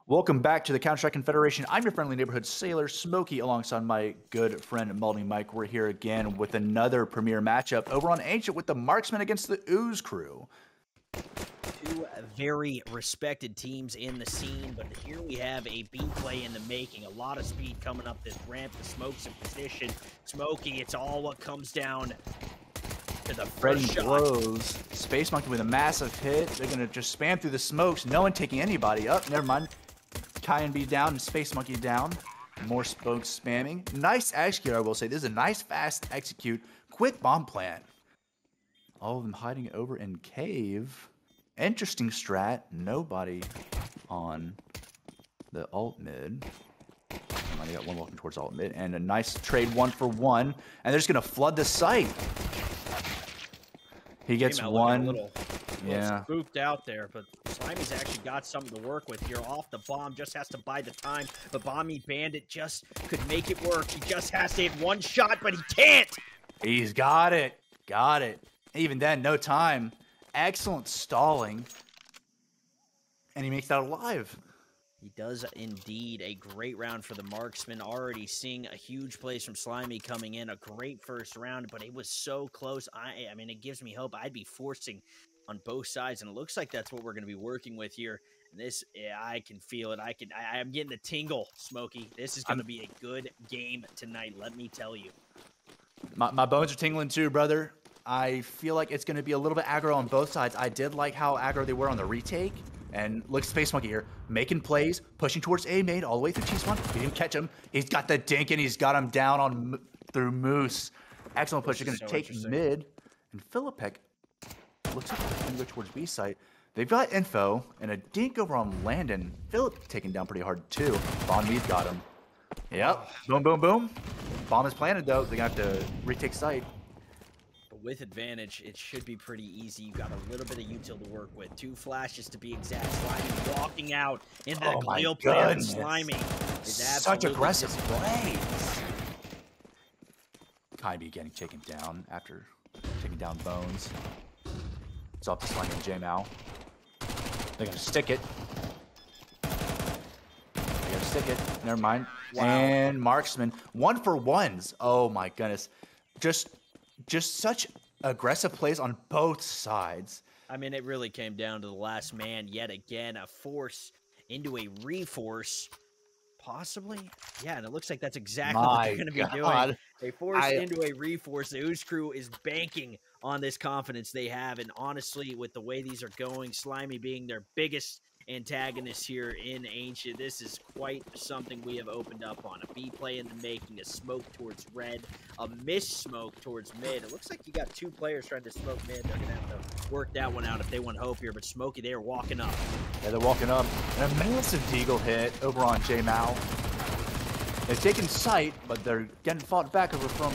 Welcome back to the Counter-Strike Confederation. I'm your friendly neighborhood sailor, Smokey, alongside my good friend MaldingMike. We're here again with another premier matchup over on Ancient with the Marksmen against the Ooze crew. Two very respected teams in the scene, but here we have a B play in the making. A lot of speed coming up this ramp. The Smoke's in position. Smokey, it's all what comes down to the first shot. Blows. Space Monkey with a massive hit. They're going to just spam through the smokes. No one taking anybody up. Never mind. Kai and B down and Space Monkey down. More spokes spamming. Nice execute, I will say. This is a nice, fast execute. Quick bomb plant. All of them hiding over in cave. Interesting strat. Nobody on the alt mid. I got one walking towards alt mid. And a nice trade 1-for-1. And they're just going to flood the site. He gets one. Little spooked out there, but Slimy's actually got something to work with here. Off the bomb, just has to buy the time. But Bomby Bandit just could make it work. He just has to hit one shot, but he can't. He's got it. Got it. Even then, no time. Excellent stalling. And he makes that alive. He does indeed. A great round for the Marksman. Already seeing a huge plays from Slimy coming in. A great first round, but it was so close. I mean, it gives me hope. I'd be forcing on both sides, and it looks like that's what we're going to be working with here. And this, I can feel it. I'm getting the tingle, Smokey. This is going to be a good game tonight, let me tell you. My bones are tingling too, brother. I feel like it's going to be a little bit aggro on both sides. I did like how aggro they were on the retake. And look at Space Monkey here, making plays, pushing towards A-Maid all the way through T-Spawn. He didn't catch him. He's got the dink, and he's got him down on through Moose. Excellent push. They're going to take mid. And Philippek looks like he's going to go towards B site. They've got info, and a dink over on Landon. Philip taken down pretty hard, too. Bomby's got him. Yep. Boom, boom, boom. Bomb is planted, though. They're going to have to retake site. With advantage, it should be pretty easy. You've got a little bit of util to work with. 2 flashes to be exact. Slimy walking out into the Cleo player. Slimy is such aggressive plays. Kaibi getting taken down after taking down Bones. It's off to Slimy and J-Mal. They're going to stick it. Never mind. Wow. And Marksman. 1-for-1s. Oh, my goodness. Just such aggressive plays on both sides. I mean, it really came down to the last man yet again. A force into a reforce, possibly. Yeah, and it looks like that's exactly what they're going to be doing. A force into a reforce. The Ooze crew is banking on this confidence they have, and honestly, with the way these are going, Slimy being their biggest antagonist here in Ancient, this is quite something we have opened up on. A B play in the making, a smoke towards red, a miss smoke towards mid. It looks like you got 2 players trying to smoke mid. They're gonna have to work that one out if they want hope here, but Smokey, they are walking up. Yeah, they're walking up. And a massive deagle hit over on J-Mal. They've taken sight, but they're getting fought back over from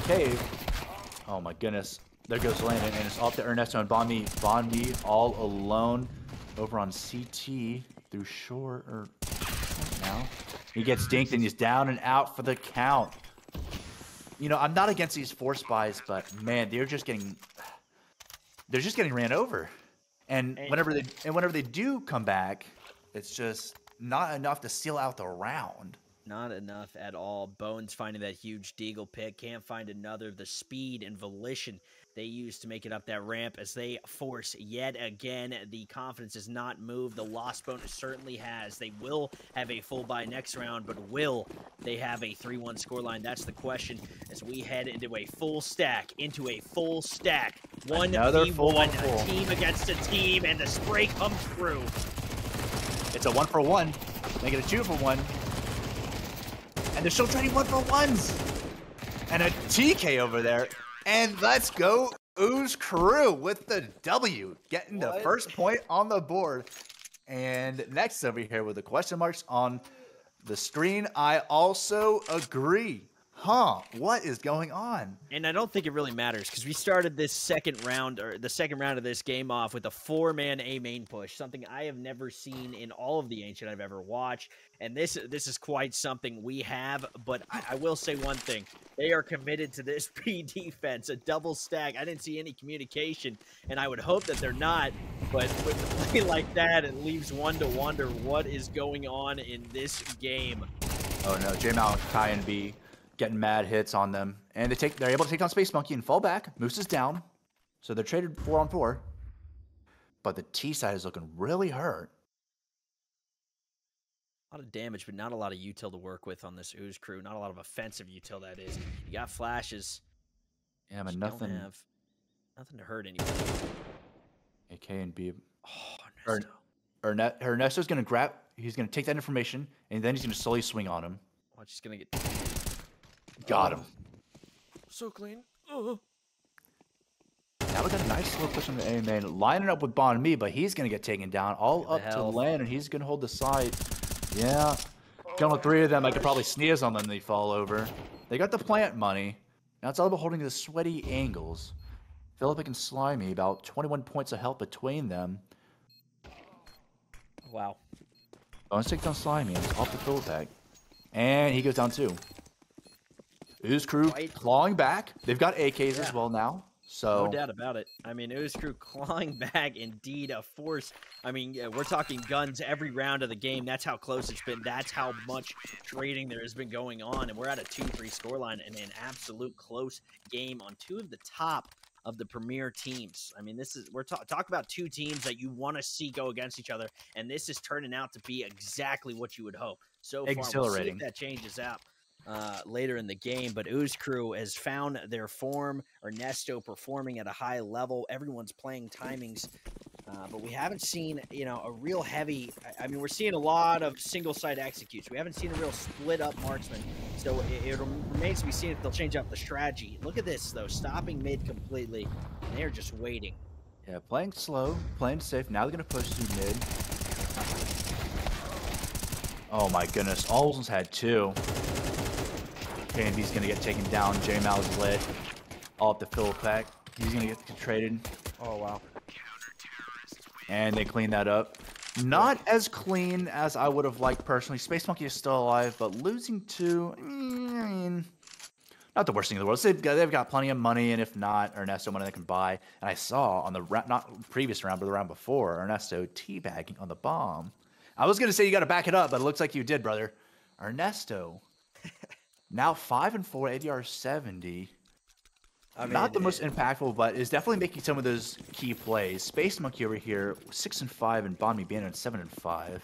cave. Oh my goodness. There goes Landon, and it's off to Ernesto and Bomby all alone. Over on CT through short or now. He gets dinked and he's down and out for the count. You know, I'm not against these force buys, but man, they're just getting ran over. And whenever they do come back, it's just not enough to seal out the round. Not enough at all. Bones finding that huge deagle pick. Can't find another. The speed and volition they use to make it up that ramp as they force yet again. The confidence has not moved. The lost bonus certainly has. They will have a full buy next round, but will they have a 3-1 scoreline? That's the question as we head into a full stack. Another 1v1, a team against a team, and the spray comes through. It's a 1-for-1. Make it a 2-for-1. And they're still trading 1-for-1s. And a TK over there. And let's go, Ooze crew with the W. Getting the first point on the board. And next over here with the question marks on the screen, I also agree. Huh? What is going on? And I don't think it really matters because we started this second round of this game off with a 4-man A main push, something I have never seen in all of the Ancient I've ever watched. And this is quite something we have. But I will say one thing: they are committed to this B defense, a double stack. I didn't see any communication, and I would hope that they're not. But with a play like that, it leaves one to wonder what is going on in this game. Oh no, J-Mal, Kai, and B getting mad hits on them, and they're able to take down Space Monkey and fall back. Moose is down, so they're traded 4-on-4. But the T side is looking really hurt. A lot of damage, but not a lot of util to work with on this Ooze crew. Not a lot of offensive util, that is. You got flashes. Yeah, but nothing. Don't have nothing to hurt anybody. AK and B. Oh, Ernesto's gonna grab. He's gonna take that information, and then he's gonna slowly swing on him. Watch, he's gonna get. Got him. So clean. Now we got a nice slow push on the A main, lining up with Bon Me, but he's gonna get taken down. All up to land, and he's gonna hold the side. Yeah, going with 3 of them, I could probably sneeze on them and they fall over. They got the plant money. Now it's all about holding the sweaty angles. Philip and Slimy, about 21 points of health between them. Wow. Let's take down Slimy, and it's off the Philip. And he goes down too. Ooze crew clawing back. They've got AKs as well now. So no doubt about it. I mean, Ooze crew clawing back, indeed a force. I mean, we're talking guns every round of the game. That's how close it's been. That's how much trading there has been going on. And we're at a 2-3 scoreline and an absolute close game on 2 of the top of the premier teams. I mean, we're talking about 2 teams that you want to see go against each other, and this is turning out to be exactly what you would hope. So far, we'll see if that changes out later in the game. But Ooze crew has found their form. Ernesto performing at a high level. Everyone's playing timings. But we haven't seen, a real heavy. I mean, we're seeing a lot of single-side executes. We haven't seen a real split-up marksman. So it remains to be seen if they'll change up the strategy. Look at this, though. Stopping mid completely. They're just waiting. Yeah, playing slow, playing safe. Now they're going to push through mid. Oh, my goodness. Almost had 2. KNB's going to get taken down. J-Mal's lit. All up the Philip. He's going to get traded. Oh, wow. And they clean that up. Not as clean as I would have liked personally. Space Monkey is still alive, but losing 2, I mean, not the worst thing in the world. They've got plenty of money, and if not, Ernesto money they can buy. And I saw on the not previous round, but the round before, Ernesto teabagging on the bomb. I was gonna say you got to back it up, but it looks like you did, brother. Ernesto, now 5-4, ADR 70. I mean, not the most impactful, but is definitely making some of those key plays. Space Monkey over here, 6-5, and Bon Me being at 7-5.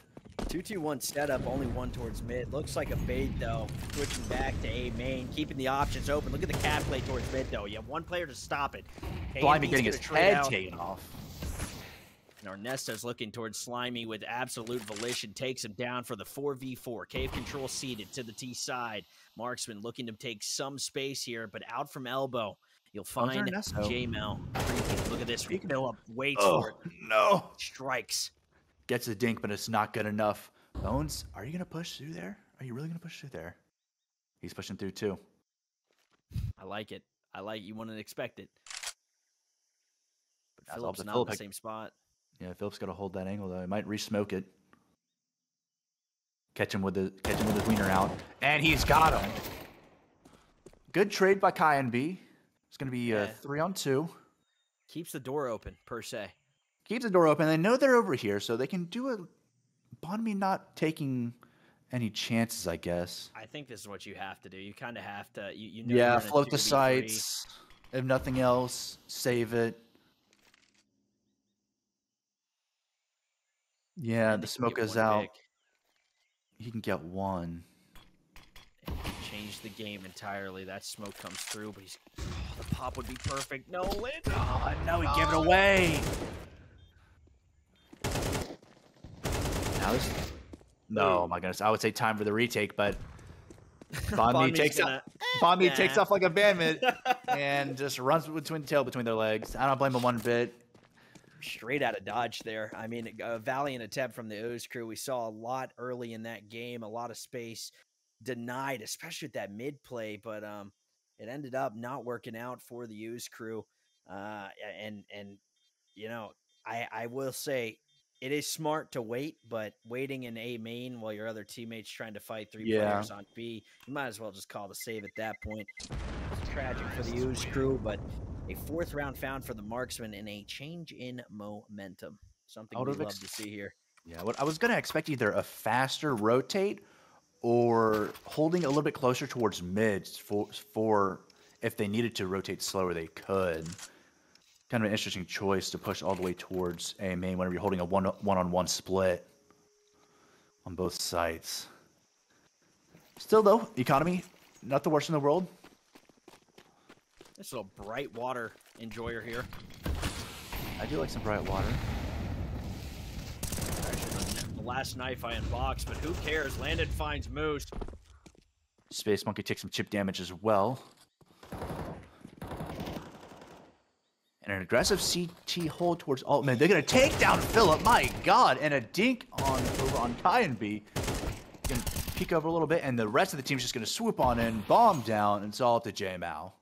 2-2-1 setup, only 1 towards mid. Looks like a bait, though. Switching back to A main, keeping the options open. Look at the cat play towards mid, though. You have 1 player to stop it. Slimy getting his head taken off. And Ernesto's looking towards Slimy with absolute volition. Takes him down for the 4v4. Cave control seated to the T side. Marksman looking to take some space here, but out from elbow. You'll find J-Mal. Look at this. Philip waits for it. No. Strikes. Gets a dink, but it's not good enough. Bones, are you going to push through there? Are you really going to push through there? He's pushing through, too. I like it. You wouldn't expect it. But Philip's not in the same spot. Yeah, Philip's got to hold that angle, though. He might re-smoke it. Catch him with the wiener out. And he's got him. Good trade by Kai and B. It's going to be 3-on-2. Keeps the door open, per se. Keeps the door open. They know they're over here, so they can do a Bon Me not taking any chances, I guess. I think this is what you have to do. You kind of have to. You know float the sights. If nothing else, save it. Yeah, the smoke is out. He can get 1. Change the game entirely. That smoke comes through, but the pop would be perfect. No, Lynn. Oh, no, he gave it away. Now this. No, my goodness. I would say time for the retake, but Bon Me takes off like a bandit and just runs between the tail between their legs. I don't blame him one bit. Straight out of dodge there. I mean, a valiant attempt from the Ooze crew. We saw a lot early in that game, a lot of space. denied, especially with that mid play, but it ended up not working out for the Ooze crew. And you know, I will say it is smart to wait, but waiting in A main while your other teammates trying to fight three players on B, you might as well just call the save at that point. It's tragic for the Ooze crew, but a 4th round found for the Marksmen in a change in momentum. Something we love to see here. Yeah, what I was going to expect either a faster rotate or holding a little bit closer towards mids for if they needed to rotate slower, they could. Kind of an interesting choice to push all the way towards A main whenever you're holding a one-on-one split on both sides. Still, though, economy, not the worst in the world. This little bright water enjoyer here. I do like some bright water. The last knife I unboxed, but who cares? Landon finds Moose. Space Monkey takes some chip damage as well. And an aggressive CT hold towards Altman. They're going to take down Philip. My God. And a dink over on Kai and B. Going to peek over a little bit, and the rest of the team's just going to swoop on in, bomb down, and it's all up to J-Mal.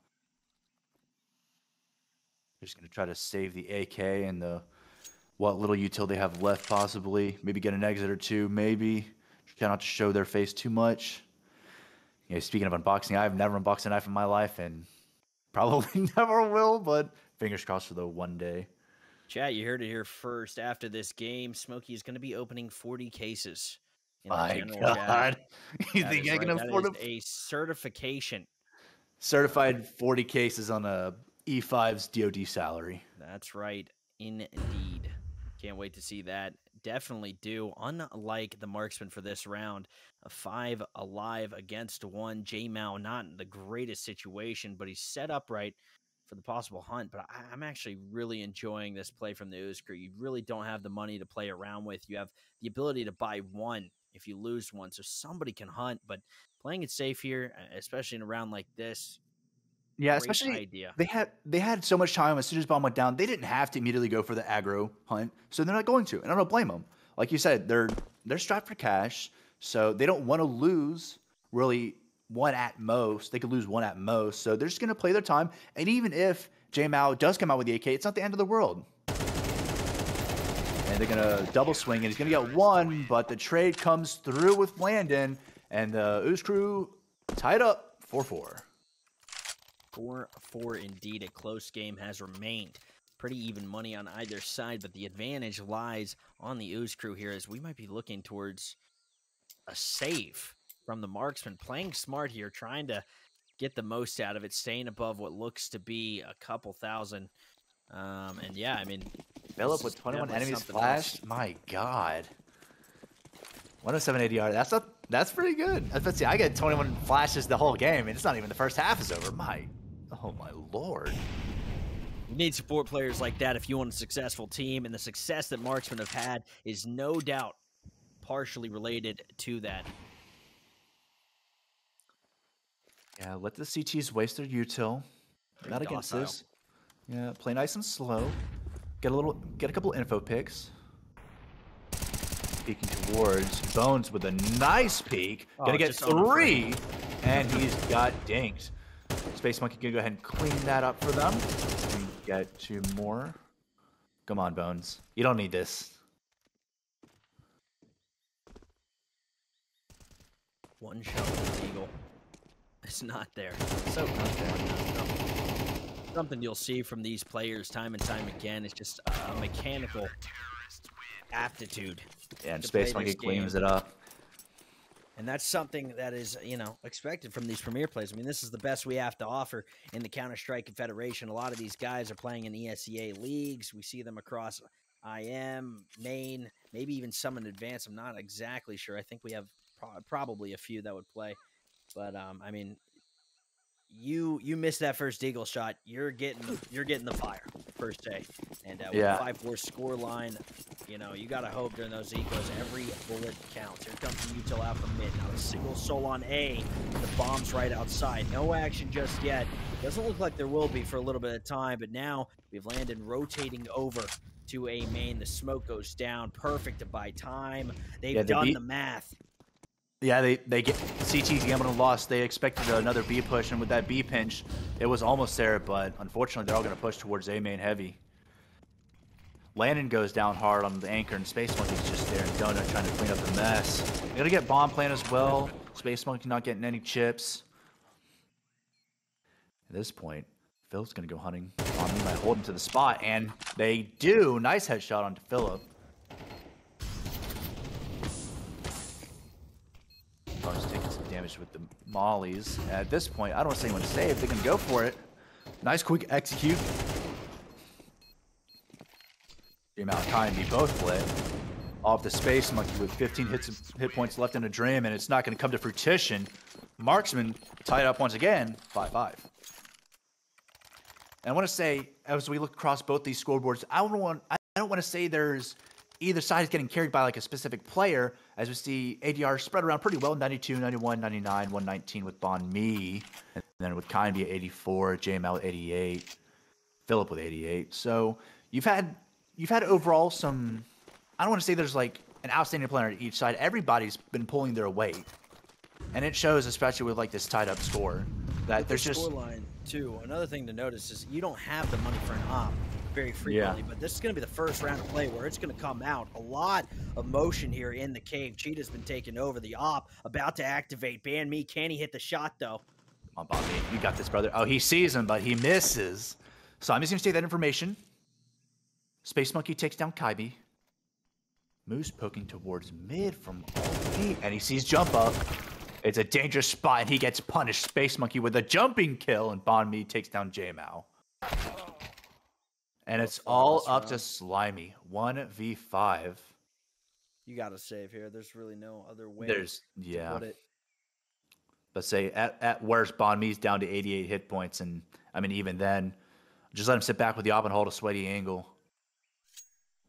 They're just going to try to save the AK and the what little util they have left, possibly. Maybe get an exit or two, maybe. Try not to show their face too much. You know, speaking of unboxing, I've never unboxed a knife in my life, and probably never will, but fingers crossed for the one day. Chat, you heard it here first. After this game, Smokey is going to be opening 40 cases. My God. You think I can afford a certification? Certified 40 cases on a E5's DOD salary. That's right. Indeed. Can't wait to see that. Definitely do. Unlike the Marksman for this round, a 5 alive against 1. J-Mal not in the greatest situation, but he's set up right for the possible hunt. But I'm actually really enjoying this play from the Ooze crew. You really don't have the money to play around with. You have the ability to buy one if you lose one, so somebody can hunt. But playing it safe here, especially in a round like this, yeah, especially idea. They had so much time as soon as bomb went down. They didn't have to immediately go for the aggro hunt, so they're not going to, and I don't blame them. Like you said, they're strapped for cash, so they don't want to lose really one at most. They could lose one at most, so they're just going to play their time. And even if J-Mal does come out with the AK, it's not the end of the world. And they're going to double swing, and he's going to get one, but the trade comes through with Landon, and the Ooze crew tied up 4-4. 4-4 indeed. A close game has remained. Pretty even money on either side, but the advantage lies on the Ooze crew here as we might be looking towards a save from the Marksman. Playing smart here, trying to get the most out of it, staying above what looks to be a couple thousand. And yeah, I mean, Philip with 21 enemies flashed. My God. 107 ADR. That's pretty good. Let's see. I get 21 flashes the whole game, and it's not even the first half is over. Oh my Lord. You need support players like that if you want a successful team, and the success that Marksmen have had is no doubt partially related to that. Yeah, let the CTs waste their util. Not against this. Yeah, play nice and slow. Get a couple info picks. Peeking towards Bones with a nice peek. Gonna get 3, and he's got dinked. Space Monkey can go ahead and clean that up for them. We get 2 more. Come on, Bones. You don't need this. One shot with the Eagle. It's not there. So something you'll see from these players time and time again is just a mechanical aptitude. Yeah, and Space Monkey cleans it up. And that's something that is, expected from these premier players. I mean, this is the best we have to offer in the Counter-Strike Confederation. A lot of these guys are playing in ESEA leagues. We see them across IM, main, maybe even some in advance. I'm not exactly sure. I think we have probably a few that would play. But, I mean, you missed that first Eagle shot. You're getting the fire per se. And with a 5-4 score line, you got to hope during those ecos, every bullet counts. Here comes the util out from mid. Now a single soul on A. The bomb's right outside. No action just yet. Doesn't look like there will be for a little bit of time, but now we've landed rotating over to A main. The smoke goes down. Perfect to buy time. They've done the math. Yeah, they get CT's gambling lost. They expected another B push, and with that B pinch, it was almost there, but unfortunately, they're all going to push towards A main heavy. Landon goes down hard on the anchor, and Space Monkey's just there and Donut trying to clean up the mess. They're going to get bomb plant as well. Space Monkey not getting any chips. At this point, Philip's going to go hunting on me by holding to the spot, and they do. Nice headshot onto Philip. Just taking some damage with the mollies. At this point, I don't want to say when to save. They're going to go for it. Nice quick execute. Malachi and me both lit. Off the Space Monkey with 15 hit points left in a dream, and it's not going to come to fruition. Marksmen tied up once again, 5-5. And I want to say, as we look across both these scoreboards, I don't want to say there's either side is getting carried by like a specific player, as we see ADR spread around pretty well, 92, 91, 99, 119 with Bon Me, and then with Kindby at 84, JML at 88, Philip with 88. So you've had overall some, I don't want to say there's like an outstanding player on each side. Everybody's been pulling their weight, and it shows, especially with like this tied up score, that with there's the just scoreline too. Another thing to notice is you don't have the money for an op very frequently, but this is going to be the first round of play where it's going to come out. A lot of motion here in the cave. Cheetah's been taking over. The op about to activate. Ban Me, can he hit the shot though? Come on, Bobby, you got this, brother. Oh, he sees him, but he misses. So I'm just going to take that information. Space Monkey takes down Kaibi. Moose poking towards mid from all, and he sees jump up. It's a dangerous spot, and he gets punished. Space Monkey with a jumping kill, and Bon Me takes down J-Mao. And it's all up to Slimy. 1v5. You got to save here. There's really no other way. Yeah. To put it. But say at worst, Bon Me's down to 88 hit points, and I mean even then, just let him sit back with the op and hold a sweaty angle.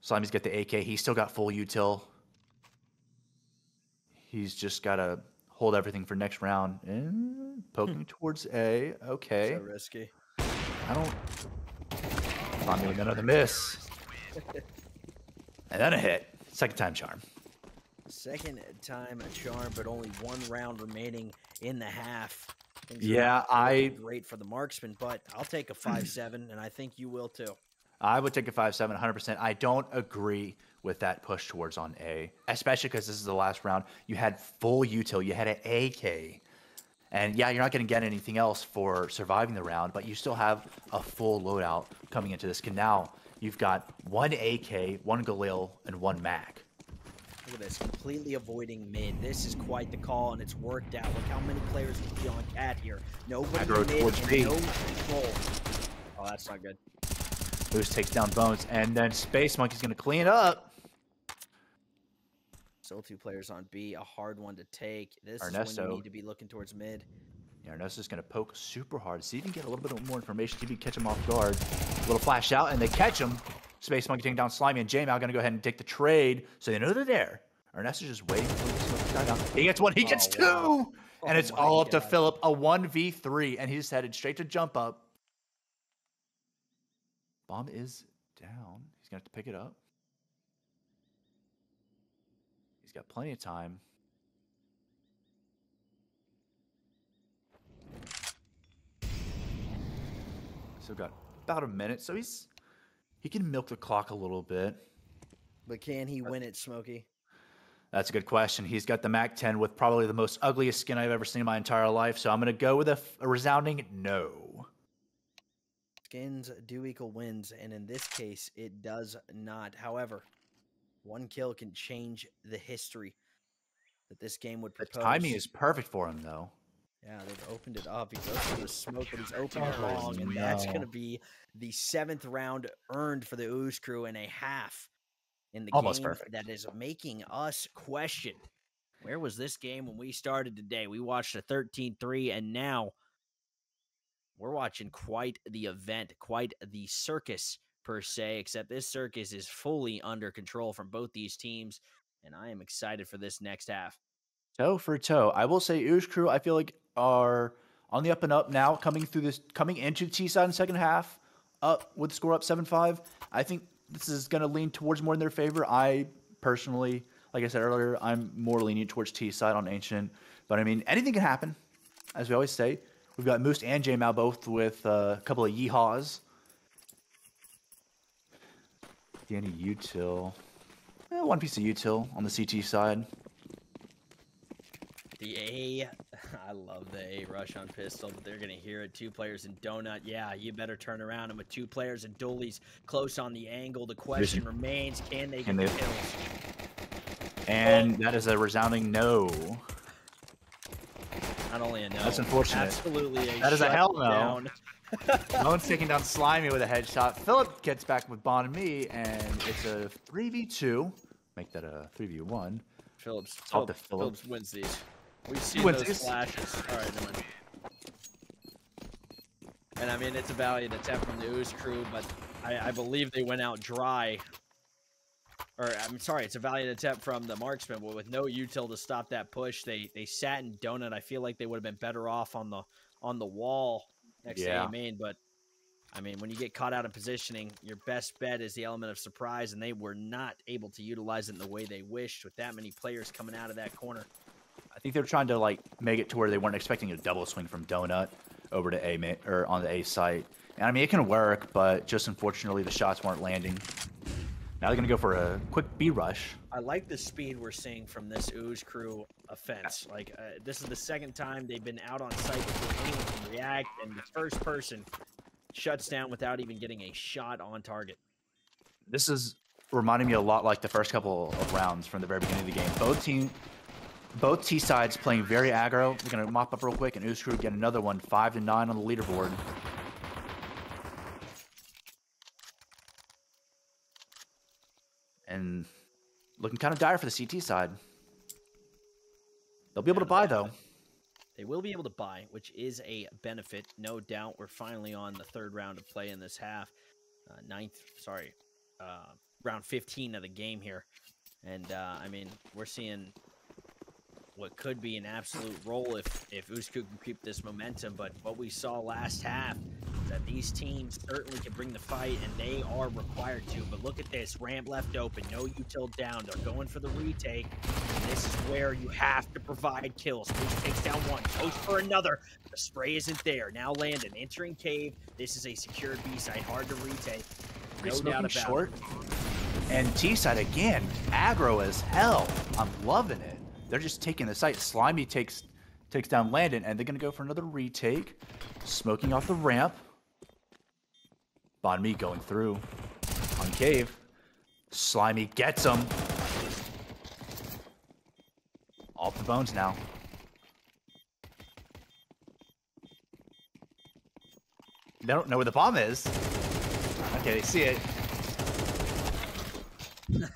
Slimy's got the AK. He's still got full util. He's just got to hold everything for next round. And poking towards A. Okay. So risky. I don't... Slimy with another miss. And then a hit. Second time charm. Second time a charm, but only one round remaining in the half. Yeah, great for the Marksman, but I'll take a 5-7, and I think you will too. I would take a 5-7, 100%. I don't agree with that push towards on A, especially because this is the last round. You had full util. You had an AK. And yeah, you're not going to get anything else for surviving the round, but you still have a full loadout coming into this. Now, you've got one AK, one Galil, and one Mac. Look at this, completely avoiding mid. This is quite the call, and it's worked out. Look how many players can be on Cat here. Nobody mid and no control. Oh, that's not good. Ooze takes down Bones, and then Space Monkey's going to clean up. Still two players on B, a hard one to take. This Ernesto. is when you need to be looking towards mid. Yeah, Ernesto's going to poke super hard. See if you can get a little bit more information. See if you can catch him off guard. A little flash out, and they catch him. Space Monkey taking down Slimy, and J-Mal going to go ahead and take the trade, so they know they're there. Ernesto's just waiting for the guy down. He gets one, he gets two! Wow. And it's all up to Philip, a 1v3, and he's headed straight to jump up. Bomb is down. He's going to have to pick it up. He's got plenty of time. Still got about a minute, so he can milk the clock a little bit. But can he win it, Smokey? That's a good question. He's got the MAC-10 with probably the most ugliest skin I've ever seen in my entire life, so I'm going to go with a resounding no. Skins do equal wins, and in this case, it does not. However, one kill can change the history that this game would propose. The timing is perfect for him, though. Yeah, they've opened it up. He goes for the smoke, but he's opened it wrong, and that's going to be the 7th round earned for the Ooze crew in a half in the Almost game perfect. that is making us question, where was this game when we started today? We watched a 13-3, and now we're watching quite the event, quite the circus per se, except this circus is fully under control from both these teams, and I am excited for this next half. Toe for toe. I will say Ooze crew, I feel like, are on the up and up now, coming into the T side in the second half, up with the score up 7-5. I think this is going to lean towards more in their favor. I personally Like I said earlier, I'm more lenient towards T side on Ancient. But I mean, anything can happen, as we always say. We've got Moose and J-Mal both with a couple of yeehaws. Danny util. One piece of util on the CT side. The A, I love the A rush on pistol, but they're going to hear it. 2 players in donut. Yeah, you better turn around. And with 2 players in dualies close on the angle, the question remains, can they get the kills? And that is a resounding no. Not only a no. That's unfortunate. Absolutely a That is a hell no. No one's taking down Slimy with a headshot. Philip gets back with Bon and me, and it's a 3v2. Make that a 3v1. Phillips wins these. We've seen those flashes. All right, never mind. And I mean, it's a valiant attempt from the Ooze crew, but I believe they went out dry. Or I'm sorry, it's a valiant attempt from the Marksmen, but with no util to stop that push, they sat in donut. I feel like they would have been better off on the wall next to A main, but I mean, when you get caught out of positioning, your best bet is the element of surprise, and they were not able to utilize it in the way they wished with that many players coming out of that corner. I think they were trying to like make it to where they weren't expecting a double swing from donut over to A or on the A site. And I mean, it can work, but just unfortunately the shots weren't landing. Now they're going to go for a quick B rush. I like the speed we're seeing from this Ooze crew offense. Like, this is the second time they've been out on site before anyone can react, and the first person shuts down without even getting a shot on target. This is reminding me a lot like the first couple of rounds from the very beginning of the game. Both T sides playing very aggro. We're going to mop up real quick, and Ooze crew get another one, 5-9 on the leaderboard. And looking kind of dire for the CT side. They'll be able to buy, though. They will be able to buy, which is a benefit, no doubt. We're finally on the 3rd round of play in this half. Round 15 of the game here. And, I mean, we're seeing what could be an absolute roll if Ooze can keep this momentum. But what we saw last half is that these teams certainly can bring the fight, and they are required to. But look at this. Ramp left open. No util down. They're going for the retake. And this is where you have to provide kills. Ooze takes down one. Goes for another. The spray isn't there. Now Landon entering cave. This is a secured B site. Hard to retake. No doubt about it. And T side again. Aggro as hell. I'm loving it. They're just taking the site. Slimy takes down Landon, and they're going to go for another retake. Smoking off the ramp. Bon Me going through on cave. Slimy gets him. Off the bones now. They don't know where the bomb is. Okay, they see it.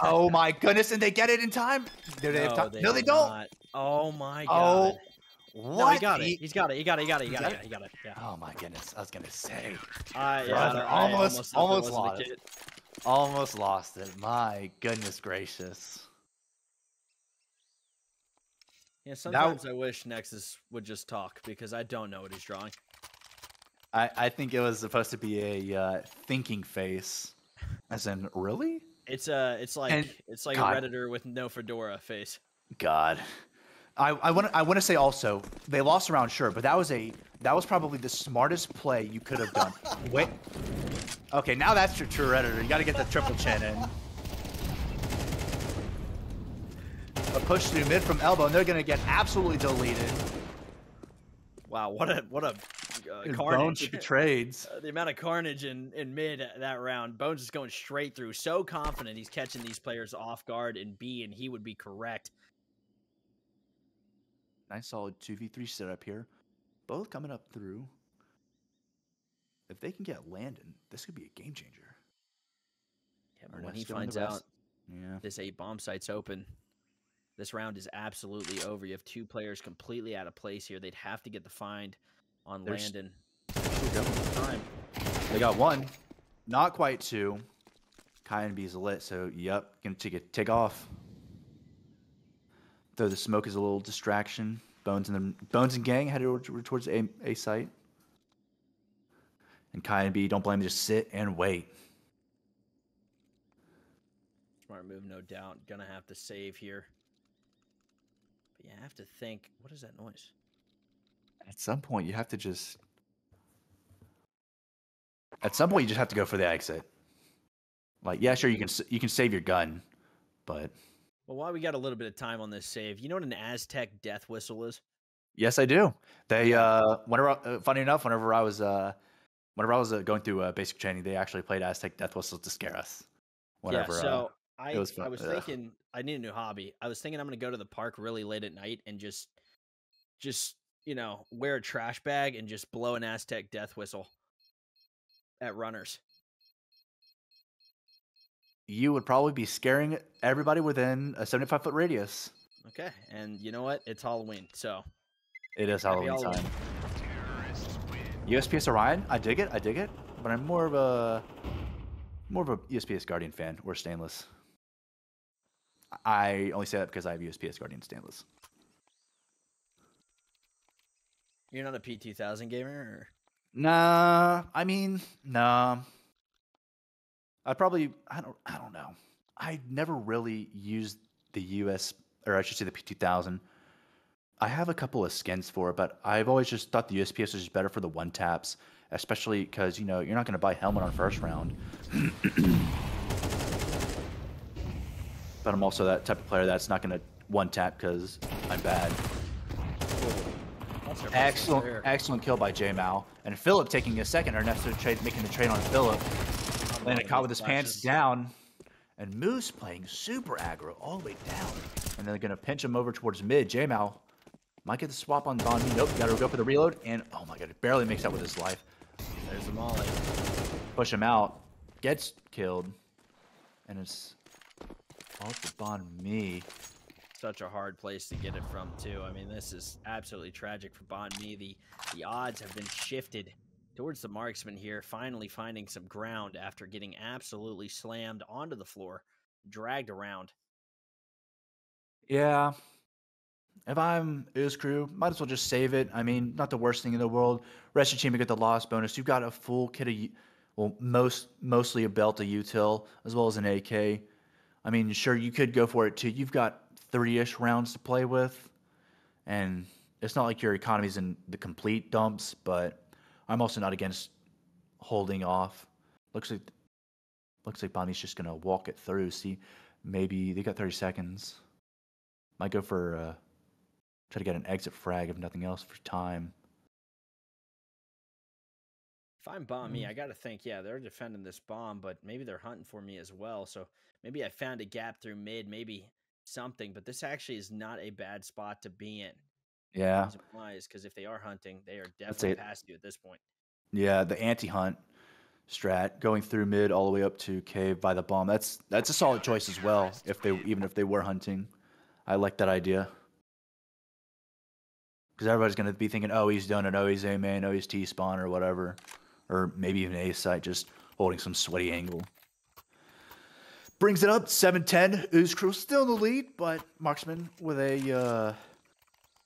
Oh my goodness, and they get it in time? Do they have time? No, they don't. Not. Oh my god. Oh, what? No, he got it. He's got it. He got it. Yeah. Oh my goodness. I was going to say. Almost lost it. Almost lost it. My goodness gracious. Yeah, sometimes I wish Nexus would just talk because I don't know what he's drawing. I think it was supposed to be a thinking face. As in, really? It's like a Redditor with no fedora face. God. I want to say also they lost around, sure, but that was probably the smartest play you could have done. Wait. Okay, now that's your true Redditor. You got to get the triple chin in. A push through mid from elbow, and they're gonna get absolutely deleted. Wow, what a carnage! Bones trades. The amount of carnage in mid that round. Bones is going straight through, so confident he's catching these players off guard in B, and he would be correct. Nice solid 2v3 setup here. Both coming up through. If they can get Landon, this could be a game changer. Yeah, but when he finds out this A bomb site's open, this round is absolutely over. You have 2 players completely out of place here. They'd have to get the find on Landon. They got 1. Not quite 2. Kai and B's lit, so yep, gonna take off. Though the smoke is a little distraction. Bones and gang headed towards A site. And Kai and B, don't blame me, just sit and wait. Smart move, no doubt. Gonna have to save here. But you have to think, what is that noise? At some point, you have to just... At some point, you just have to go for the exit. Like, yeah, sure, you can save your gun, but... Well, while we got a little bit of time on this save, you know what an Aztec death whistle is? Yes, I do. They whenever funny enough, whenever I was going through basic training, they actually played Aztec death whistles to scare us. Whenever Yeah, so it was fun. I was thinking I need a new hobby. I was thinking I'm gonna go to the park really late at night and just you know, wear a trash bag and just blow an Aztec death whistle at runners. You would probably be scaring everybody within a 75-foot radius. Okay, and you know what? It's Halloween, so it is Halloween time. USPS Orion, I dig it, but I'm more of a USPS Guardian fan or stainless. I only say that because I have USPS Guardian stainless. You're not a P2000 gamer? Or? Nah, I mean, nah. I don't know. I never really used the or I should say the P2000. I have a couple of skins for it, but I've always just thought the USPS was just better for the one taps, especially because, you know, you're not going to buy helmet on first round. But I'm also that type of player that's not going to one tap because I'm bad. Excellent kill by J-Mal. And Philip taking a second, or next to making the trade on Philip. Landed caught with his pants down. And Moose playing super aggro all the way down. And they're going to pinch him over towards mid. J-Mal might get the swap on Bon. Nope, got to go for the reload. And, oh my god, it barely makes out with his life. There's the molly. Push him out. Gets killed. And it's all to Bon Me. Such a hard place to get it from, too. I mean, this is absolutely tragic for Bon Me. The odds have been shifted towards the Marksman here, finally finding some ground after getting absolutely slammed onto the floor, dragged around. Yeah. If I'm Ooze crew, might as well just save it. I mean, not the worst thing in the world. Rest your team to get the loss bonus. You've got a full kit of, well, mostly a belt, a util, as well as an AK. I mean, sure, you could go for it too. You've got 30-ish rounds to play with, and it's not like your economy's in the complete dumps, but I'm also not against holding off. Looks like Bonnie's just gonna walk it through. See, maybe they got 30 seconds. Might go for try to get an exit frag if nothing else for time. If I'm Bomb Me, I gotta think, yeah, they're defending this bomb, but maybe they're hunting for me as well. So maybe I found a gap through mid, maybe something, but this actually is not a bad spot to be in. Yeah. Because if they are hunting, they are definitely past you at this point. Yeah, the anti-hunt strat going through mid all the way up to cave by the bomb. That's a solid choice as well. Even if they were hunting, I like that idea. Because everybody's gonna be thinking, oh, he's done it, oh, he's A main, oh, he's T spawn or whatever, or maybe even A site, just holding some sweaty angle. Brings it up 7-10. Ooze crew still in the lead, but Marksmen with a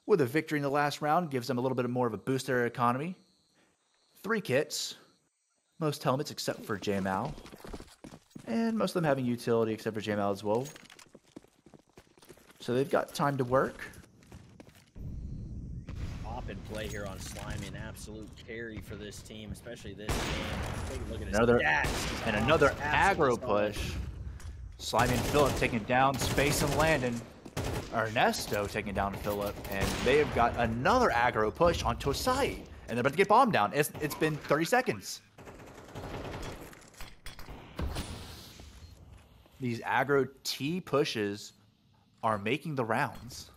victory in the last round gives them a little bit more of a boost to their economy. 3 kits, most helmets except for J-Mal, and most of them having utility except for J-Mal as well. So they've got time to work. Pop and play here on Slimy, an absolute carry for this team, especially this game. Take a look at his stats. And another aggro push. Slimy and Philip taking down Space and Landon. Ernesto taking down Philip, and they have got another aggro push onto a site. And they're about to get bombed down. It's been 30 seconds. These aggro T pushes are making the rounds.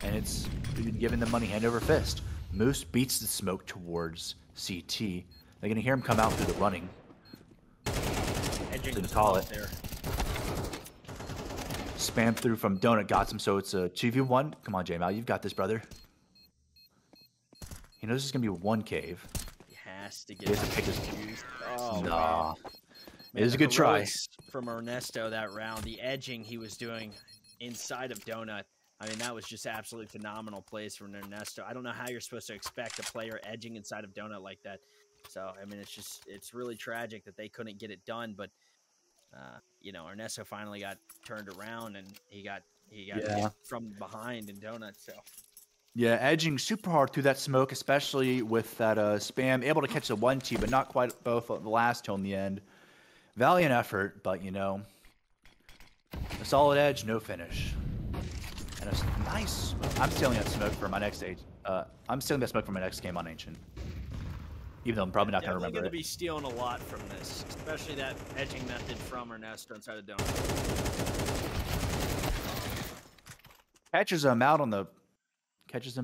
And it's been giving them money hand over fist. Moose beats the smoke towards CT. They're going to hear him come out through the running. Edging to call it. There. Spam through from Donut got him, so it's a 2v1. Come on, J-Mal, you've got this, brother. He knows there's going to be one cave. He has to get it. Oh, nah. It was a good try. From Ernesto that round. The edging he was doing inside of Donut. I mean, that was just absolutely phenomenal plays from Ernesto. I don't know how you're supposed to expect a player edging inside of Donut like that. So, I mean, it's really tragic that they couldn't get it done. But You know, Ernesto finally got turned around and he got hit from behind in Donut. So yeah, edging super hard through that smoke, especially with that spam, able to catch the 1-2, but not quite both the last two in the end. Valiant effort, but you know, a solid edge, no finish. And a nice. I'm stealing that smoke for my next age. I'm stealing that smoke for my next game on Ancient. Even though I'm probably not going to remember going it. To be stealing a lot from this, especially that edging method from Ernesto inside of Donut. Catches him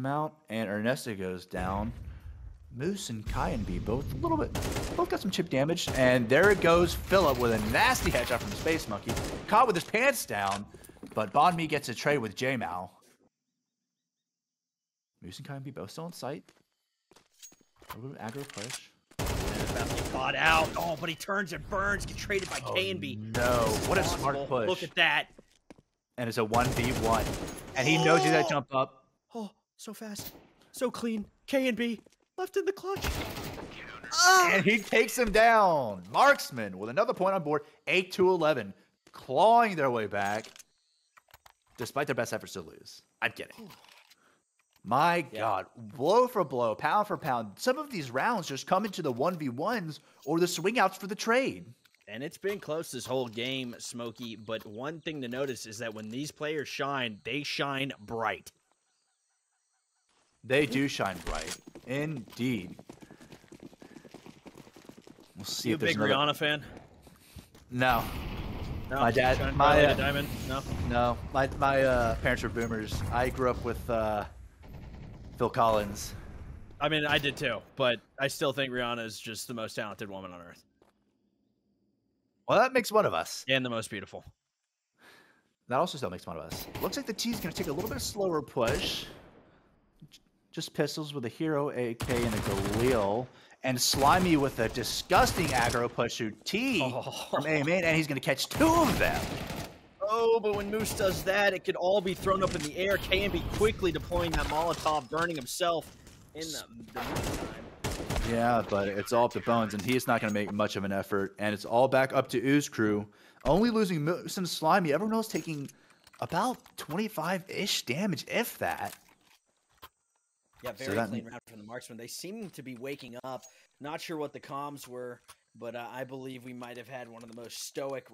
out, and Ernesto goes down. Moose and Kai and B both got some chip damage, and there it goes. Philip with a nasty headshot from the Space Monkey, caught with his pants down, but Bon Mi gets a trade with J-Mal. Moose and Kai and B both still in sight. A little bit of aggro push. About to get caught out. Oh, but he turns and burns. Get traded by K and B. No, what a smart push! Look at that. And it's a 1v1, and he knows you that jump up. Oh, so fast, so clean. K and B left in the clutch. And he takes him down. Marksmen with another point on board, 8-11, clawing their way back, despite their best efforts to lose. I'm kidding. My God, blow for blow, pound for pound. Some of these rounds just come into the 1v1s or the swing outs for the trade. And it's been close this whole game, Smokey. But one thing to notice is that when these players shine, they shine bright. They do shine bright. Indeed. We'll see you if there's a big Rihanna fan? No. No, my dad, Diamond. No, my parents were boomers. I grew up with Phil Collins. I mean, I did too, but I still think Rihanna is just the most talented woman on earth. Well, that makes one of us. And the most beautiful. That also still makes one of us. Looks like the T's going to take a little bit slower push. Just pistols with a Hero, AK, and a Galil. And Slimy with a disgusting aggro push to T from A main, and he's going to catch two of them. Oh, but when Moose does that, it could all be thrown up in the air. K&B quickly deploying that Molotov, burning himself in the meantime. Yeah, but it's all up to Bones, and he's not going to make much of an effort. And it's all back up to Ooze crew. Only losing Moose and Slimy. Everyone else taking about 25-ish damage, if that. Yeah, very clean round from the Marksmen. They seem to be waking up. Not sure what the comms were, but I believe we might have had one of the most stoic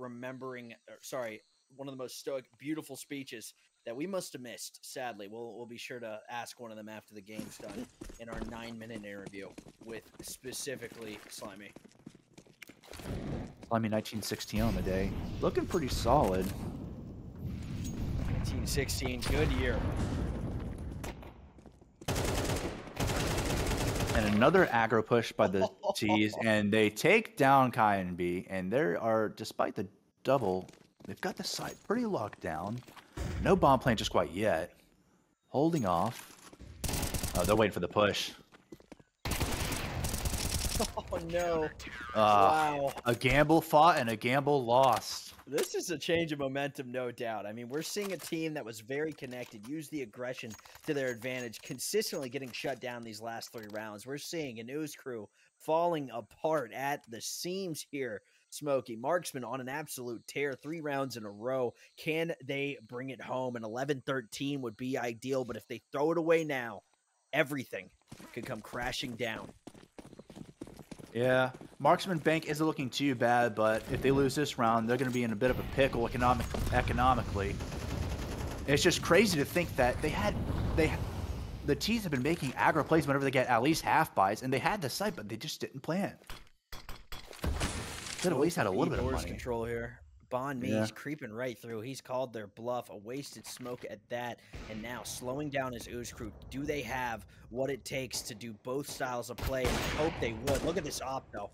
beautiful speeches that we must have missed, sadly. We'll be sure to ask one of them after the game's done in our 9-minute interview with specifically Slimy. Slimy 1916 on the day. Looking pretty solid. 1916, good year. And another aggro push by the T's, and they take down Kai and B, and they are, despite the double, they've got the site pretty locked down. No bomb plant just quite yet. Holding off. Oh, they're waiting for the push. Oh, no. Wow. A gamble fought and a gamble lost. This is a change of momentum, no doubt. I mean, we're seeing a team that was very connected, use the aggression to their advantage, consistently getting shut down these last 3 rounds. We're seeing an Ooze crew falling apart at the seams here. Smokey, Marksman on an absolute tear, 3 rounds in a row. Can they bring it home? An 11-13 would be ideal, but if they throw it away now, everything could come crashing down. Yeah, Marksman Bank isn't looking too bad, but if they lose this round, they're going to be in a bit of a pickle economically. It's just crazy to think that the T's have been making aggro plays whenever they get at least half buys, and they had the site, but they just didn't plan. Could at least had a little bit of money. Control here. Bon Mi's creeping right through. He's called their bluff. A wasted smoke at that. And now slowing down his Ooze crew. Do they have what it takes to do both styles of play? And I hope they would. Look at this op though.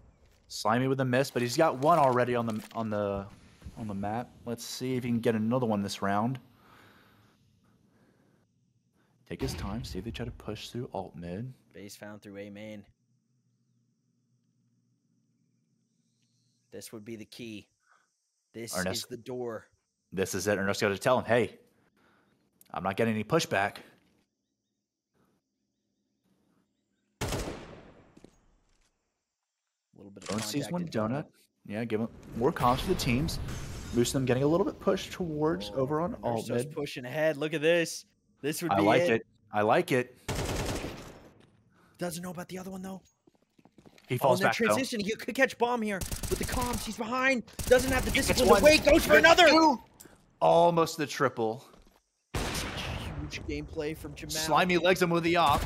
Slimy with a miss, but he's got one already on the map. Let's see if he can get another one this round. Take his time. See if they try to push through alt mid. Base found through A main. This would be the key. This is the door. This is it. Ernesto got to tell him, hey, I'm not getting any pushback. A little bit of Don't sees one donut. Yeah, give them more comms for the teams. Boosting them getting a little bit pushed towards over on alt mid. Pushing ahead. Look at this. This would be I like it. I like it. Doesn't know about the other one, though. He falls back, transition. He could catch bomb here with the comms. He's behind. Doesn't have the discipline to wait. Goes for another. Almost the triple. Huge gameplay from Jamal. Slimy legs him with the off.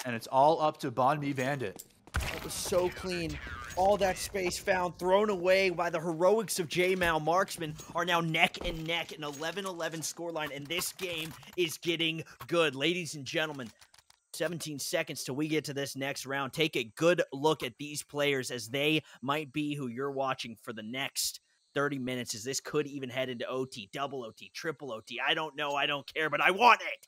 And it's all up to Bon Me Bandit. That was so clean. All that space found, thrown away by the heroics of J-Mal. Marksmen are now neck and neck, an 11-11 scoreline, and this game is getting good. Ladies and gentlemen, 17 seconds till we get to this next round. Take a good look at these players, as they might be who you're watching for the next 30 minutes, as this could even head into OT, double OT, triple OT. I don't know, I don't care, but I want it.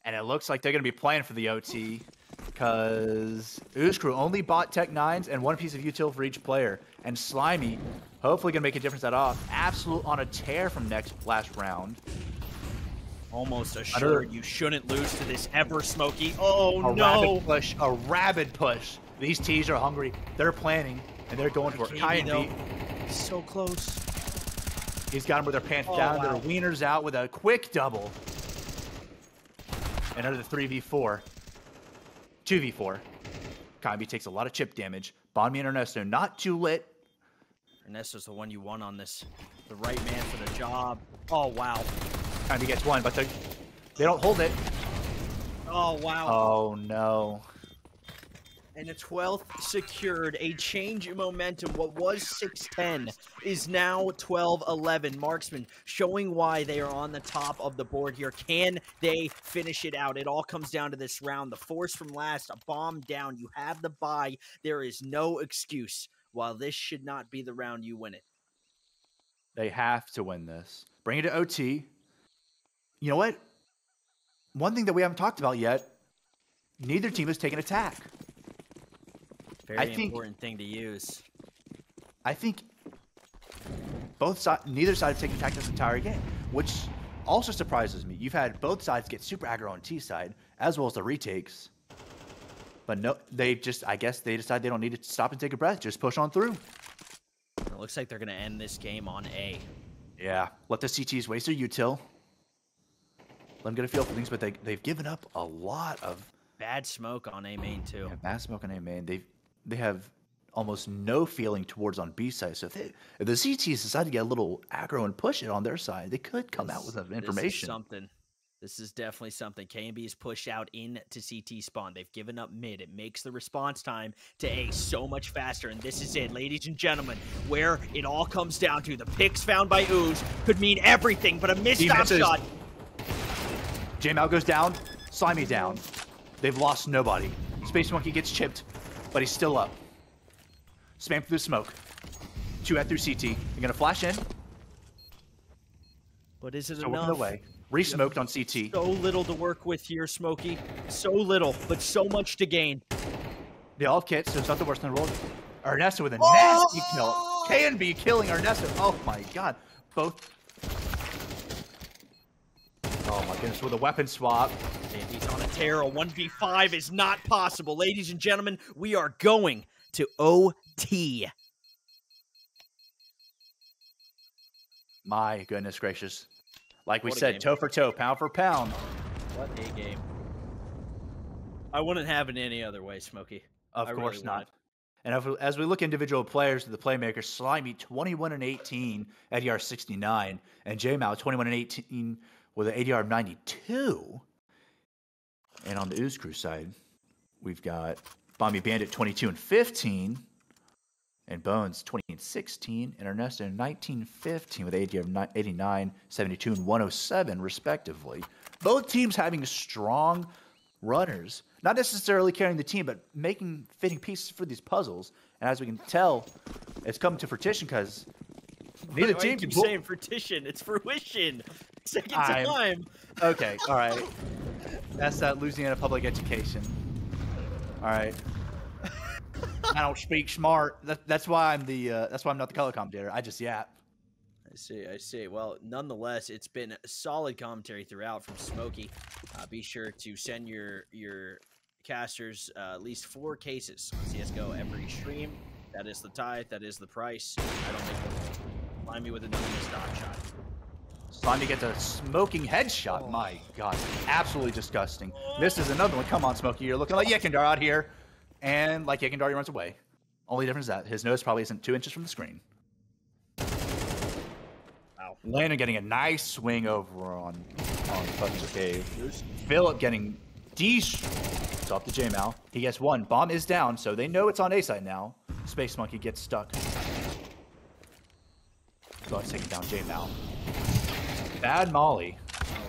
And it looks like they're going to be playing for the OT, because Ooze Crew only bought Tech 9s and one piece of util for each player. And Slimy, hopefully going to make a difference that off. Absolute on a tear from last round. Almost assured you shouldn't lose to this ever, Smokey. Oh, no. A rabid push. These T's are hungry. They're planning, and they're going for it. KB, so close. He's got them with their pants down, their wieners out with a quick double. Another 3v4. 2v4. Kambi takes a lot of chip damage. Bonmi and Ernesto not too lit. Ernesto's the one you want on this. The right man for the job. Oh, wow. Kambi gets one, but they don't hold it. Oh, wow. Oh, no. And the 12th secured. A change in momentum. What was 6-10 is now 12-11. Marksmen showing why they are on the top of the board here. Can they finish it out? It all comes down to this round. The force from last, a bomb down. You have the bye. There is no excuse. While this should not be the round, you win it. They have to win this. Bring it to OT. You know what? One thing that we haven't talked about yet, neither team has taken attack. Very important thing to use. I think neither side have taken attack this entire game, which also surprises me. You've had both sides get super aggro on T side, as well as the retakes. But no, I guess they decide they don't need to stop and take a breath. Just push on through. It looks like they're going to end this game on A. Yeah, let the CTs waste their util. Let them get a feel for things, but they've given up a lot of... Bad smoke on A main, too. Yeah, bad smoke on A main. They have almost no feeling towards on B side. So if the CTs decide to get a little aggro and push it on their side, they could come out with that information. This is definitely something. K&B is pushed out into CT spawn. They've given up mid. It makes the response time to A so much faster. And this is it, ladies and gentlemen, where it all comes down to. The picks found by Ooze could mean everything, but a missed shot. J-Mal goes down. Slimy down. They've lost nobody. Space Monkey gets chipped, but he's still up. Spam through the smoke. 2 through CT. You're going to flash in. But is it enough? Away. Re-smoked on CT. So little to work with here, Smokey. So little, but so much to gain. They all have kits, so it's not the worst in the world. Ernesto with a nasty kill. K&B killing Ernesto. Oh my god. Both. Oh my goodness, with a weapon swap. And he's on a tear. A 1v5 is not possible. Ladies and gentlemen, we are going to OT. My goodness gracious. Like we said, toe for toe, pound for pound. What a game. I wouldn't have it any other way, Smokey. Of course not. And as we look individual players to the playmakers, Slimy 21-18, ADR 69, and J-Mal 21-18 with an ADR of 92. And on the Ooze Crew side, we've got Bombi Bandit 22-15, and Bones 20-16, and Ernesto 19-15 with ADR of 89, 72, and 107 respectively. Both teams having strong runners, not necessarily carrying the team, but making fitting pieces for these puzzles. And as we can tell, it's coming to fruition because neither team can saying fruition. It's fruition. Second time. Okay, all right. That's that Louisiana public education. All right. I don't speak smart. That's why I'm not the color commentator. I just yap. I see. Well, nonetheless, it's been solid commentary throughout from Smokey. Be sure to send your casters at least 4 cases on CSGO every stream. That is the tithe. That is the price. I don't think we'll find me with another stock shot. Slimy gets a smoking headshot. Oh. My God, absolutely disgusting. This is another one. Come on, Smokey, you're looking like Yekindar out here. And like Yekindar, he runs away. Only difference is that his nose probably isn't 2 inches from the screen. Wow. Landon getting a nice swing over on Fudge's Cave. Philip getting it's off the J-Mal. He gets one. Bomb is down, so they know it's on A side now. Space Monkey gets stuck. So let's take it down J-Mal. Bad Molly.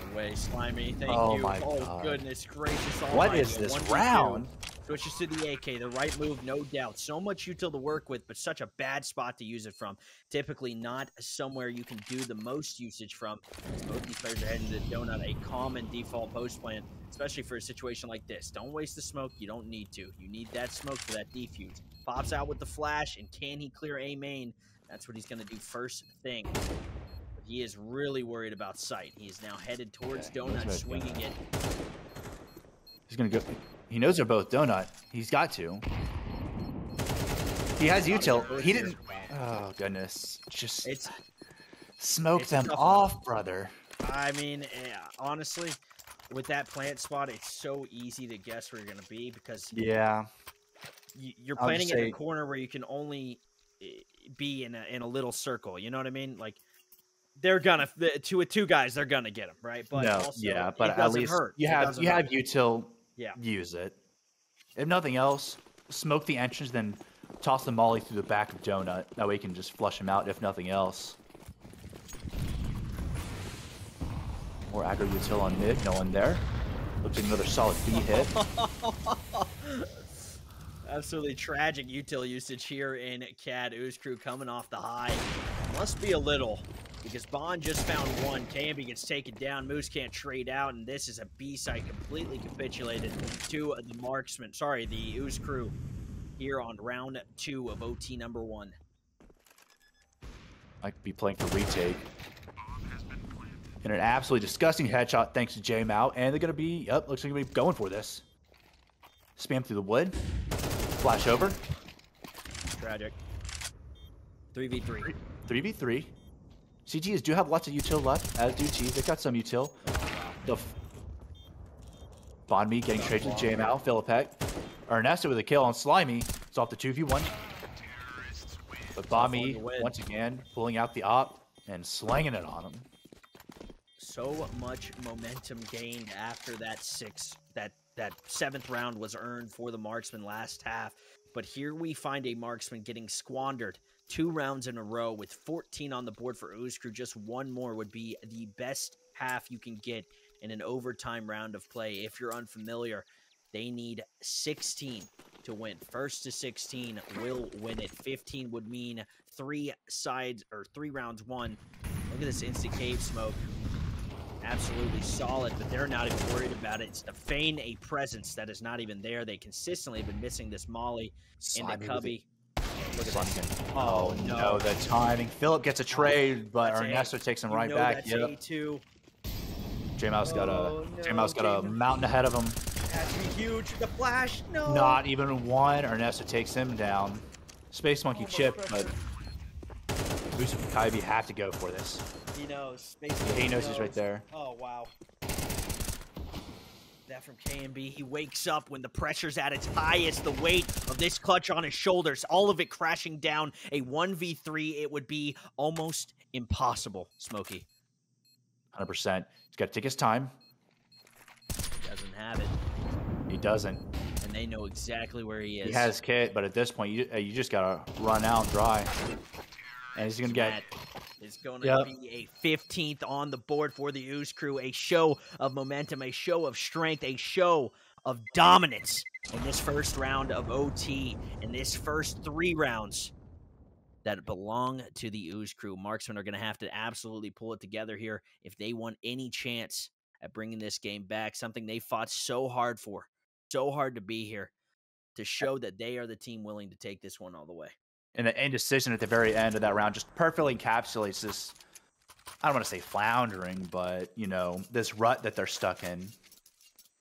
No way, Slimy. Thank oh you. My oh, God. Goodness gracious. What is this round? Switches to the AK, the right move, no doubt. So much util to work with, but such a bad spot to use it from. Typically not somewhere you can do the most usage from. Both these players are heading to Donut, a common default post plan, especially for a situation like this. Don't waste the smoke. You don't need to. You need that smoke for that defuse. Pops out with the flash, and can he clear A main? That's what he's going to do first thing. But he is really worried about sight. He is now headed towards Donut, swinging it. He's going to go... He knows they're both Donut. He's got to. He has util. He didn't... Oh, goodness. Just smoke them off, brother. I mean, honestly, with that plant spot, it's so easy to guess where you're going to be because... Yeah. You're planting in a corner where you can only be in a little circle. You know what I mean? Like, they're going to... With two guys, they're going to get him, right? But no, also, yeah, but at least hurt. you have util... Yeah. Use it. If nothing else, smoke the entrance, then toss the molly through the back of Donut. That way you can just flush him out, if nothing else. More aggro util on mid. No one there. Looks like another solid B hit. Absolutely tragic util usage here in CAD. Ooze Crew coming off the high. Must be a little, because Bond just found one. KMB gets taken down. Moose can't trade out, and this is a B side completely capitulated to the Marksmen. Sorry, the Ooze Crew here on round 2 of OT number 1. I could be playing for retake. And an absolutely disgusting headshot thanks to J-Mao, and they're going to be, looks like they're going to be going for this. Spam through the wood. Flash over. Tragic. 3v3. 3v3. CGs do have lots of util left, as do T's. They've got some util. The Bond Me getting straight to the J-Mal. Philipek. Ernesto with a kill on Slimy. It's off the 2v1. But Bond Me, once again, pulling out the op and slanging it on him. So much momentum gained after that 7th round was earned for the Marksman last half. But here we find a Marksman getting squandered 2 rounds in a row with 14 on the board for Ooze Crew. Just one more would be the best half you can get in an overtime round of play. If you're unfamiliar, they need 16 to win. First to 16 will win it. 15 would mean 3 rounds won. Look at this instant cave smoke. Absolutely solid, but they're not even worried about it. It's to feign a presence that is not even there. They consistently have been missing this molly in the cubby. Look at that. Oh, no, the timing. Philip gets a trade, but Ernesto takes him right back. That's A2. J-Mouse got a mountain ahead of him. That's huge. The flash, no. Not even one. Ernesto takes him down. Space Monkey chip, but Ooze and Kaibi have to go for this. He knows. He knows he's right there. Oh, wow. That from KMB. He wakes up when the pressure's at its highest. The weight of this clutch on his shoulders, all of it crashing down. A 1v3, it would be almost impossible, Smokey. 100%. He's got to take his time. He doesn't have it. He doesn't. And they know exactly where he is. He has kit, but at this point, you just got to run out dry. And he's going to get... It's going to be a 15th on the board for the Ooze Crew. A show of momentum, a show of strength, a show of dominance in this first round of OT. In this first 3 rounds that belong to the Ooze Crew. Marksmen are going to have to absolutely pull it together here if they want any chance at bringing this game back. Something they fought so hard for, so hard to be here, to show that they are the team willing to take this one all the way. And the indecision at the very end of that round just perfectly encapsulates this, I don't want to say floundering, but, you know, this rut that they're stuck in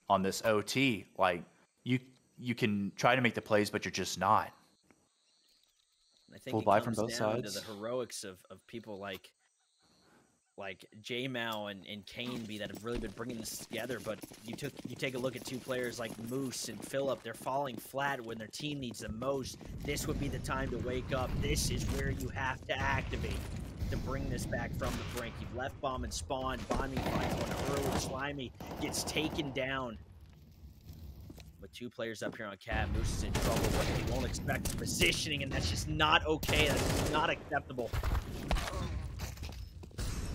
on this OT. Like, you can try to make the plays, but you're just not. I think Full it buy comes from both down to sides. the heroics of people like J-Mao and Caneby that have really been bringing this together. But you take a look at two players like Moose and Phillip. They're falling flat when their team needs the most. This would be the time to wake up. This is where you have to activate to bring this back from the brink. You've left bomb and spawn. Bonnie finds one early. Slimy gets taken down. With two players up here on Cat, Moose is in trouble. What they won't expect is positioning, and that's just not okay. That's not acceptable.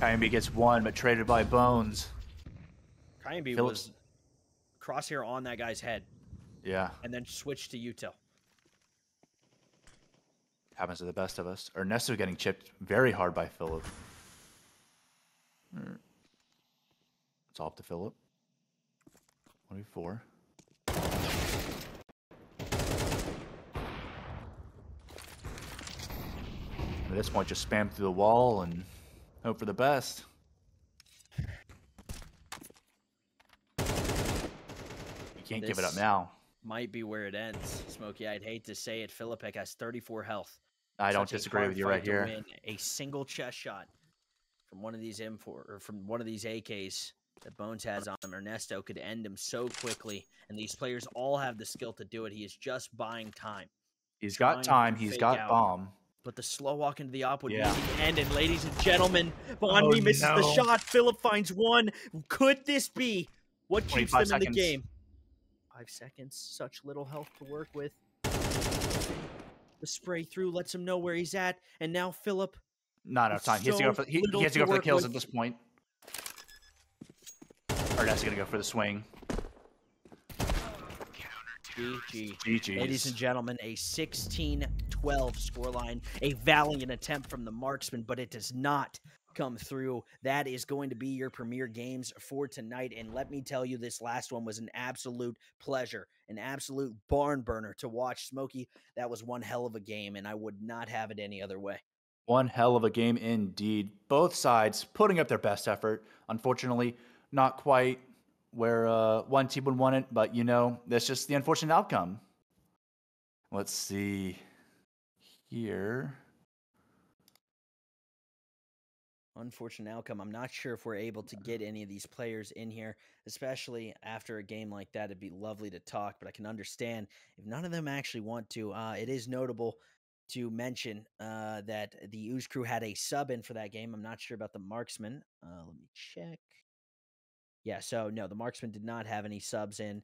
Caneby gets one, but traded by Bones. Caneby was crosshair on that guy's head. Yeah. And then switched to util. Happens to the best of us. Ernesto getting chipped very hard by Phillip. It's all up to Phillip. 24. At this point, just spam through the wall and hope for the best. You can't give it up now. Might be where it ends, Smokey. I'd hate to say it. Philippek has 34 health. I don't disagree with you right here. Win a single chest shot from one of these M4 or from one of these AKs that Bones has on him. Ernesto could end him so quickly, and these players all have the skill to do it. He is just buying time. He's got time. He's got bomb. But the slow walk into the op would be the end. And ladies and gentlemen, Bonby misses the shot. Phillip finds one. Could this be what keeps them in the game? 5 seconds. Such little health to work with. The spray through lets him know where he's at. And now Phillip. Not enough time. He has to go for, he has to go for the kills at this point. Or that's going to go for the swing. GG. Ladies and gentlemen, a 16-12 scoreline. A valiant attempt from the Marksmen, but it does not come through. That is going to be your premier games for tonight. And let me tell you, this last one was an absolute pleasure, an absolute barn burner to watch. Smokey, that was one hell of a game, and I would not have it any other way. One hell of a game indeed. Both sides putting up their best effort. Unfortunately, not quite where one team would want it, but you know, that's just the unfortunate outcome. Let's see here. Unfortunate outcome. I'm not sure if we're able to get any of these players in here, especially after a game like that. It'd be lovely to talk, but I can understand if none of them actually want to. It is notable to mention that the Ooze crew had a sub in for that game. I'm not sure about the Marksmen. Let me check. Yeah, so no, the Marksman did not have any subs in,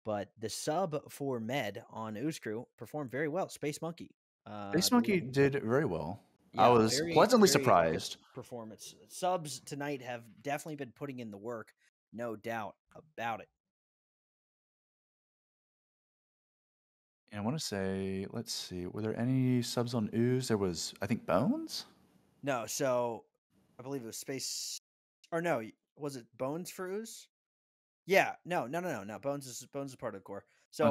but the sub for Med on Ooze crew performed very well. Space Monkey. Space Monkey did very well. Yeah, I was pleasantly surprised. Performance. Subs tonight have definitely been putting in the work, no doubt about it. And I want to say, let's see, were there any subs on Ooze? There was, I think, Bones? No, so I believe it was Space, or no, was it Bones for Ooze? Yeah, no. Bones is part of the core. So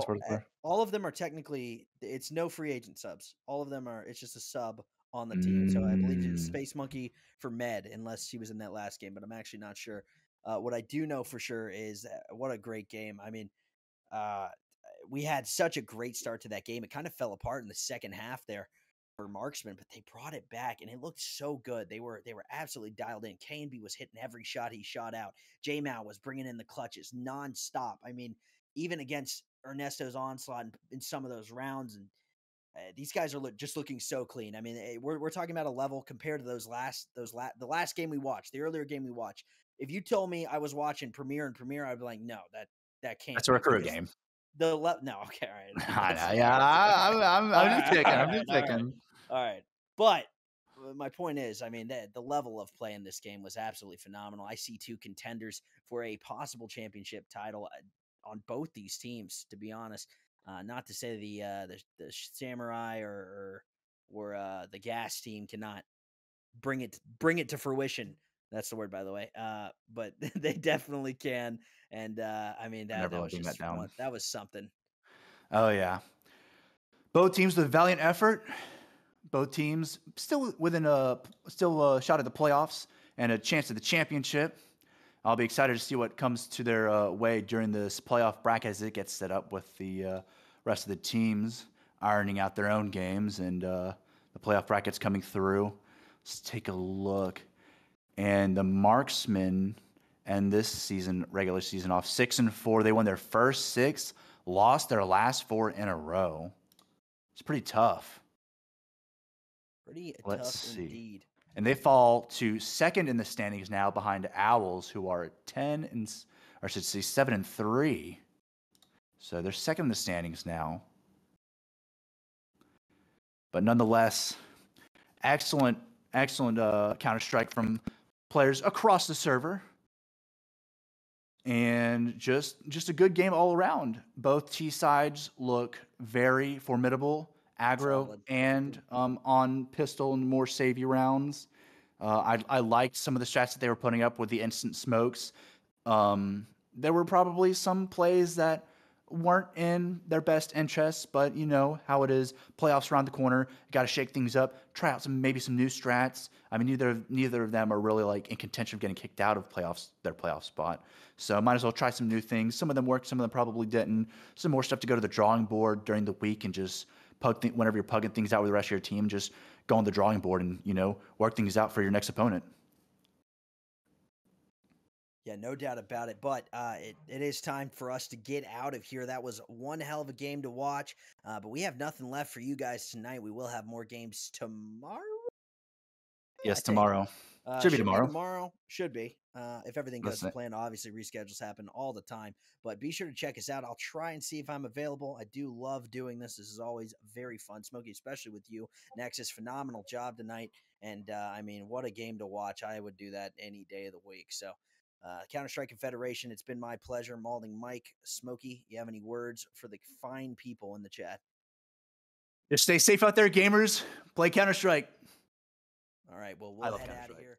all of them are technically, it's no free agent subs. All of them are, it's just a sub on the team. So I believe it's Space Monkey for Med, unless he was in that last game, but I'm actually not sure. What I do know for sure is what a great game. I mean, we had such a great start to that game. It kind of fell apart in the second half there for Marksmen, but they brought it back and it looked so good. They were absolutely dialed in. Caneby was hitting every shot he shot out. J-Mao was bringing in the clutches nonstop. I mean, even against Ernesto's onslaught in some of those rounds, and these guys are just looking so clean. I mean, we're talking about a level compared to the last game we watched, the earlier game we watched. If you told me I was watching Premier, I'd be like, no, that can't. That's a recruit game. No, okay, all right. I'm just picking. All right, but my point is, I mean, the level of play in this game was absolutely phenomenal. I see two contenders for a possible championship title on both these teams, to be honest. Not to say the Samurai or the Gas team cannot bring it to fruition. That's the word, by the way. But they definitely can. And I mean, that was just fun. That was something. Oh yeah. Both teams with valiant effort. Both teams still within a shot at the playoffs and a chance at the championship. I'll be excited to see what comes to their way during this playoff bracket as it gets set up with the rest of the teams ironing out their own games and the playoff brackets coming through. Let's take a look. And the Marksmen end this season, regular season, off 6-4. They won their first 6, lost their last 4 in a row. It's pretty tough. Pretty tough indeed. And they fall to second in the standings now behind Owls, who are 7-3. So they're second in the standings now. But nonetheless, excellent Counter-Strike from players across the server. And just a good game all around. Both T sides look very formidable, aggro, solid, and on pistol and more savvy rounds. I liked some of the strats that they were putting up with the instant smokes. There were probably some plays that weren't in their best interests, but you know how it is. Playoffs around the corner. Got to shake things up. Try out maybe some new strats. I mean, neither of them are really like in contention of getting kicked out of their playoff spot. So might as well try some new things. Some of them worked. Some of them probably didn't. Some more stuff to go to the drawing board during the week and just whenever you're pugging things out with the rest of your team, just go on the drawing board and work things out for your next opponent. Yeah, no doubt about it. But it is time for us to get out of here. That was one hell of a game to watch. But we have nothing left for you guys tonight. We will have more games tomorrow. Yes, tomorrow. Should be tomorrow. Should be. If everything goes to plan, obviously reschedules happen all the time. But be sure to check us out. I'll try and see if I'm available. I do love doing this. This is always very fun. Smokey, especially with you. Nexus, phenomenal job tonight. And I mean, what a game to watch. I would do that any day of the week. So Counter-Strike Confederation, it's been my pleasure. MaldingMike, Smokey, you have any words for the fine people in the chat? Just stay safe out there, gamers. Play Counter-Strike. All right, well, we'll head out of here.